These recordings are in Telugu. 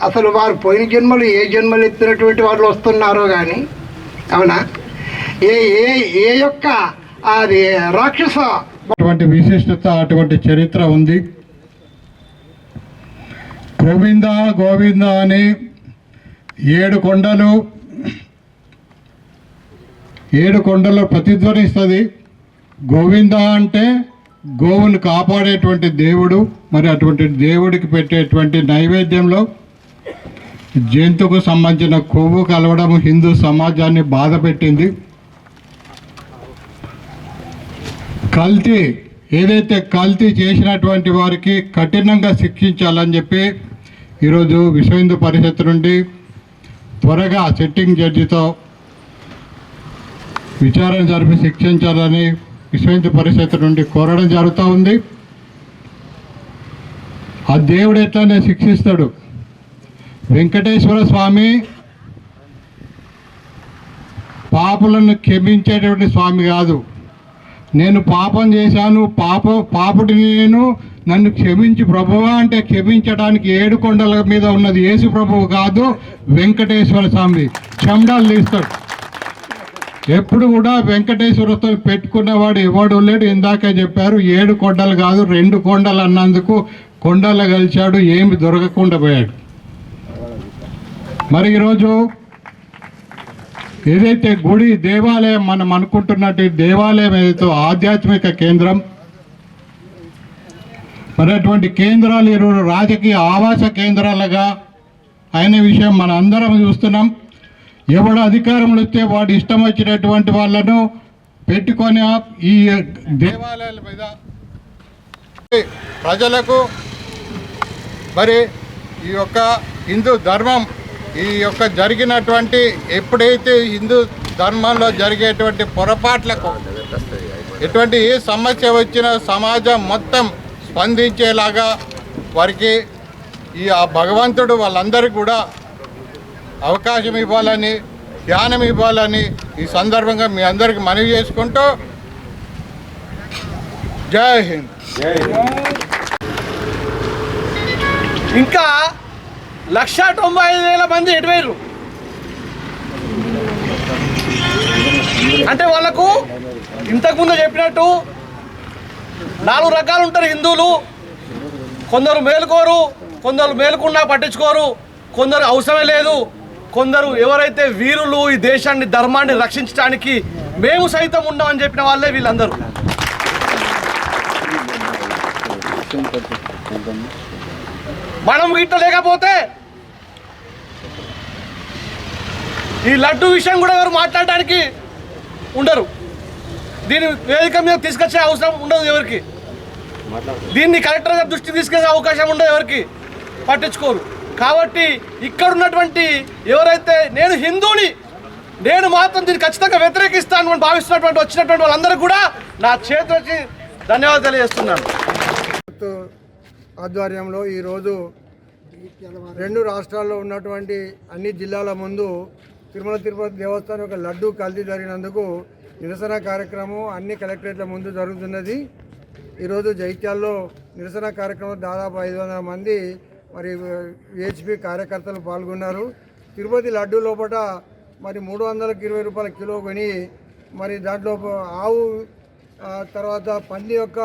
అసలు వారు పోయిన జన్మలు ఏ జన్మలు ఎత్తినటువంటి వాళ్ళు వస్తున్నారో కానీ, అవునా, ఏ ఏ ఏ యొక్క అది రాక్షస అటువంటి విశిష్టత, అటువంటి చరిత్ర ఉంది. గోవింద గోవింద అని 7 కొండలు ప్రతిధ్వనిస్తుంది. గోవింద అంటే గోవును కాపాడేటువంటి దేవుడు. మరి అటువంటి దేవుడికి పెట్టేటువంటి నైవేద్యంలో జంతువుకు సంబంధించిన కొవ్వు కలవడం హిందూ సమాజాన్ని బాధ పెట్టింది. కల్తీ ఏదైతే కల్తీ చేసినటువంటి వారికి కఠినంగా శిక్షించాలని చెప్పి ఈరోజు విశ్వ హిందూ పరిషత్ నుండి త్వరగా సిట్టింగ్ జడ్జితో విచారణ జరిపి శిక్షించాలని విశ్వ హిందూ పరిషత్ నుండి కోరడం జరుగుతూ ఉంది. ఆ దేవుడు ఎట్లానే శిక్షిస్తాడు. వెంకటేశ్వర స్వామి పాపులను క్షమించేటువంటి స్వామి కాదు. నేను పాపం చేశాను, పాపుడిని నన్ను క్షమించి ప్రభువా అంటే క్షమించడానికి 7 కొండల మీద ఉన్నది యేసు ప్రభువు కాదు, వెంకటేశ్వర స్వామి. చెండాలు తీస్తాడు. ఎప్పుడు కూడా వెంకటేశ్వరతో పెట్టుకున్నవాడు ఎవడు లేడు. ఇందాకే చెప్పారు 7 కొండలు కాదు 2 కొండలు అన్నందుకు కొండలు కలిశాడు, ఏమి దొరకకుండా పోయాడు. మరి ఈరోజు ఏదైతే గుడి దేవాలయం మనం అనుకుంటున్నట్టు దేవాలయం ఏదైతే ఆధ్యాత్మిక కేంద్రం, మరి అటువంటి కేంద్రాలు ఈరోజు రాజకీయ ఆవాస కేంద్రాలుగా అయిన విషయం మన అందరం చూస్తున్నాం. ఎవడు అధికారంలో వస్తే వాడు ఇష్టం వచ్చినటువంటి వాళ్ళను పెట్టుకొని ఈ దేవాలయాల మీద ప్రజలకు మరి ఈ యొక్క హిందూ ధర్మం ఈ యొక్క జరిగినటువంటి ఎప్పుడైతే హిందూ ధర్మంలో జరిగేటువంటి పొరపాట్లకు ఎటువంటి ఏ సమస్య వచ్చినా సమాజం మొత్తం స్పందించేలాగా వారికి ఆ భగవంతుడు వాళ్ళందరికీ కూడా అవకాశం ఇవ్వాలని, ధ్యానం ఇవ్వాలని ఈ సందర్భంగా మీ అందరికీ మనవి చేసుకుంటూ జై హింద్. ఇంకా 1,95,000 మంది ఎటువైరు అంటే వాళ్ళకు ఇంతకుముందు చెప్పినట్టు 4 రకాలు ఉంటారు హిందువులు. కొందరు మేలుకోరు, కొందరు మేలుకున్నా పట్టించుకోరు, కొందరు అవసరమే లేదు, కొందరు ఎవరైతే వీరులు ఈ దేశాన్ని ధర్మాన్ని రక్షించడానికి మేము సైతం ఉన్నామని చెప్పిన వాళ్ళే వీళ్ళందరూ. మనం ఇట్లా లేకపోతే ఈ లడ్డు విషయం కూడా ఎవరు మాట్లాడడానికి ఉండరు. దీన్ని వేదిక మీద తీసుకొచ్చే అవసరం ఉండదు ఎవరికి. దీన్ని కలెక్టర్ గారి దృష్టికి తీసుకొచ్చే అవకాశం ఉండదు ఎవరికి, పట్టించుకోరు. కాబట్టి ఇక్కడ ఉన్నటువంటి ఎవరైతే నేను హిందువుని, నేను మాత్రం దీన్ని ఖచ్చితంగా వ్యతిరేకిస్తాను భావిస్తున్నటువంటి వచ్చినటువంటి వాళ్ళందరూ కూడా నా చేతులకి ధన్యవాదాలు తెలియజేస్తున్నాను. ఆధ్వర్యంలో ఈరోజు 2 రాష్ట్రాల్లో ఉన్నటువంటి అన్ని జిల్లాల ముందు తిరుమల తిరుపతి దేవస్థానం యొక్క లడ్డు కల్తీ జరిగినందుకు నిరసన కార్యక్రమం అన్ని కలెక్టరేట్ల ముందు జరుగుతున్నది. ఈరోజు జైత్యాల్లో నిరసన కార్యక్రమం దాదాపు 500 మంది మరి విహెచ్పి కార్యకర్తలు పాల్గొన్నారు. తిరుపతి లడ్డు లోపల మరి 320 రూపాయల కిలో కొని మరి దాంట్లో ఆవు తర్వాత పంది యొక్క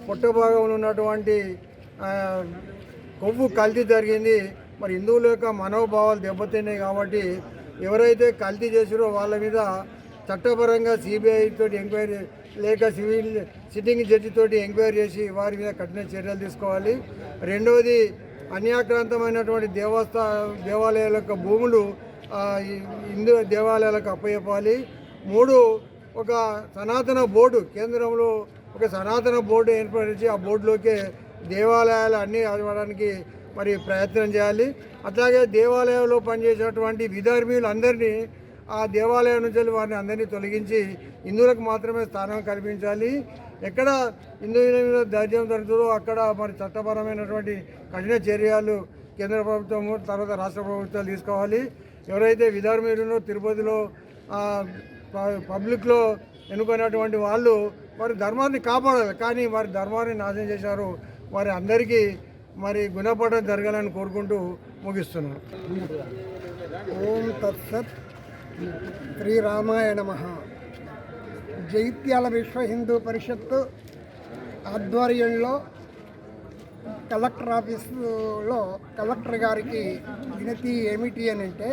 పొట్ట భాగంలో ఉన్నటువంటి కొవ్వు కల్తీ జరిగింది. మరి హిందువుల యొక్క మనోభావాలు దెబ్బతిన్నాయి. కాబట్టి ఎవరైతే కల్తీ చేసారో వాళ్ళ మీద చట్టపరంగా సిబిఐ తోటి ఎంక్వైరీ లేక సివిల్ సిట్టింగ్ జడ్జి తోటి ఎంక్వైరీ చేసి వారి మీద కఠిన చర్యలు తీసుకోవాలి. రెండవది అన్యాక్రాంతమైనటువంటి దేవాలయాల యొక్క భూములు హిందూ దేవాలయాలకు అప్పచెప్పాలి. 3 ఒక సనాతన బోర్డు, కేంద్రంలో ఒక సనాతన బోర్డు ఏర్పరిచి ఆ బోర్డులోకే దేవాలయాలు అన్నీ అవ్వడానికి మరి ప్రయత్నం చేయాలి. అట్లాగే దేవాలయంలో పనిచేసేటువంటి విధర్మీయులందరినీ ఆ దేవాలయం నుంచి వారిని అందరినీ తొలగించి హిందువులకు మాత్రమే స్థానం కల్పించాలి. ఎక్కడ హిందువుల మీద దౌర్జన్యం జరుగుతుందో అక్కడ మరి చట్టపరమైనటువంటి కఠిన చర్యలు కేంద్ర ప్రభుత్వము తర్వాత రాష్ట్ర ప్రభుత్వాలు తీసుకోవాలి. ఎవరైతే విధర్మీయులను తిరుపతిలో పబ్లిక్లో ఎన్నుకున్నటువంటి వాళ్ళు వారి ధర్మాన్ని కాపాడాలి. కానీ వారి ధర్మాన్ని నాశనం చేశారు. వారి అందరికీ మరి గుణపడడం జరగాలని కోరుకుంటూ ముగిస్తున్నాను. ఓం తత్సత్. శ్రీరామాయ నమః. జైత్యాల విశ్వ హిందూ పరిషత్తు ఆధ్వర్యంలో కలెక్టర్ ఆఫీసులో కలెక్టర్ గారికి వినతి ఏమిటి అని అంటే,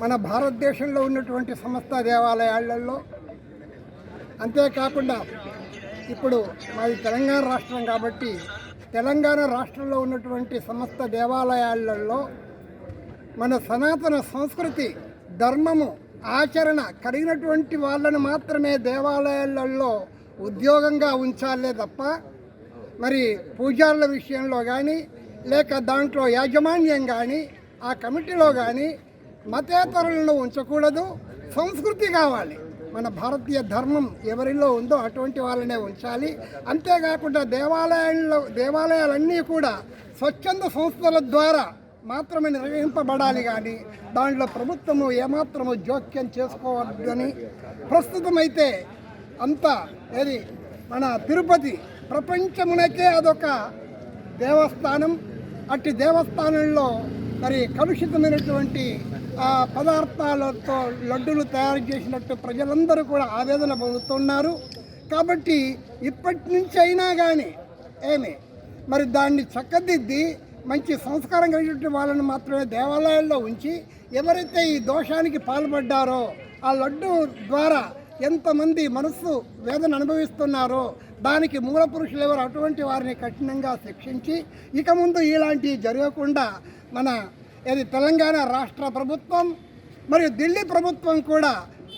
మన భారతదేశంలో ఉన్నటువంటి సమస్త దేవాలయాలలో, అంతేకాకుండా ఇప్పుడు మాది తెలంగాణ రాష్ట్రం కాబట్టి తెలంగాణ రాష్ట్రంలో ఉన్నటువంటి సమస్త దేవాలయాలలో మన సనాతన సంస్కృతి ధర్మము ఆచరణ కలిగినటువంటి వాళ్ళని మాత్రమే దేవాలయాలలో ఉద్యోగంగా ఉంచాలే తప్ప మరి పూజారుల విషయంలో కానీ లేక దాంట్లో యాజమాన్యం కానీ ఆ కమిటీలో కానీ మతేతరులను ఉంచకూడదు. సంస్కృతి కావాలి. మన భారతీయ ధర్మం ఎవరిలో ఉందో అటువంటి వాళ్ళనే ఉంచాలి. అంతేకాకుండా దేవాలయాలన్నీ కూడా స్వచ్ఛంద సంస్థల ద్వారా మాత్రమే నిర్వహింపబడాలి, కానీ దాంట్లో ప్రభుత్వము ఏమాత్రము జోక్యం చేసుకోవద్దని. ప్రస్తుతమైతే అంతా ఏది మన తిరుపతి ప్రపంచమునకే అదొక దేవస్థానం. అట్టి దేవస్థానంలో మరి కలుషితమైనటువంటి పదార్థాలతో లడ్డూలు తయారు చేసినట్టు ప్రజలందరూ కూడా ఆవేదన పొందుతున్నారు. కాబట్టి ఇప్పటి నుంచి అయినా కానీ మరి దాన్ని చక్కదిద్ది మంచి సంస్కారం కలిగినటువంటి వాళ్ళని మాత్రమే దేవాలయాల్లో ఉంచి, ఎవరైతే ఈ దోషానికి పాల్పడ్డారో ఆ లడ్డు ద్వారా ఎంతమంది మనస్సు వేదన అనుభవిస్తున్నారో దానికి మూల పురుషులు ఎవరు అటువంటి వారిని కఠినంగా శిక్షించి ఇక ముందు ఇలాంటివి జరగకుండా మన తెలంగాణ రాష్ట్ర ప్రభుత్వం మరియు ఢిల్లీ ప్రభుత్వం కూడా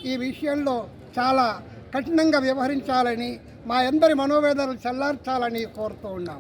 ఈ విషయంలో చాలా కఠినంగా వ్యవహరించాలని, మా అందరి మనోవేదనలు చల్లార్చాలని కోరుతూ ఉన్నాం.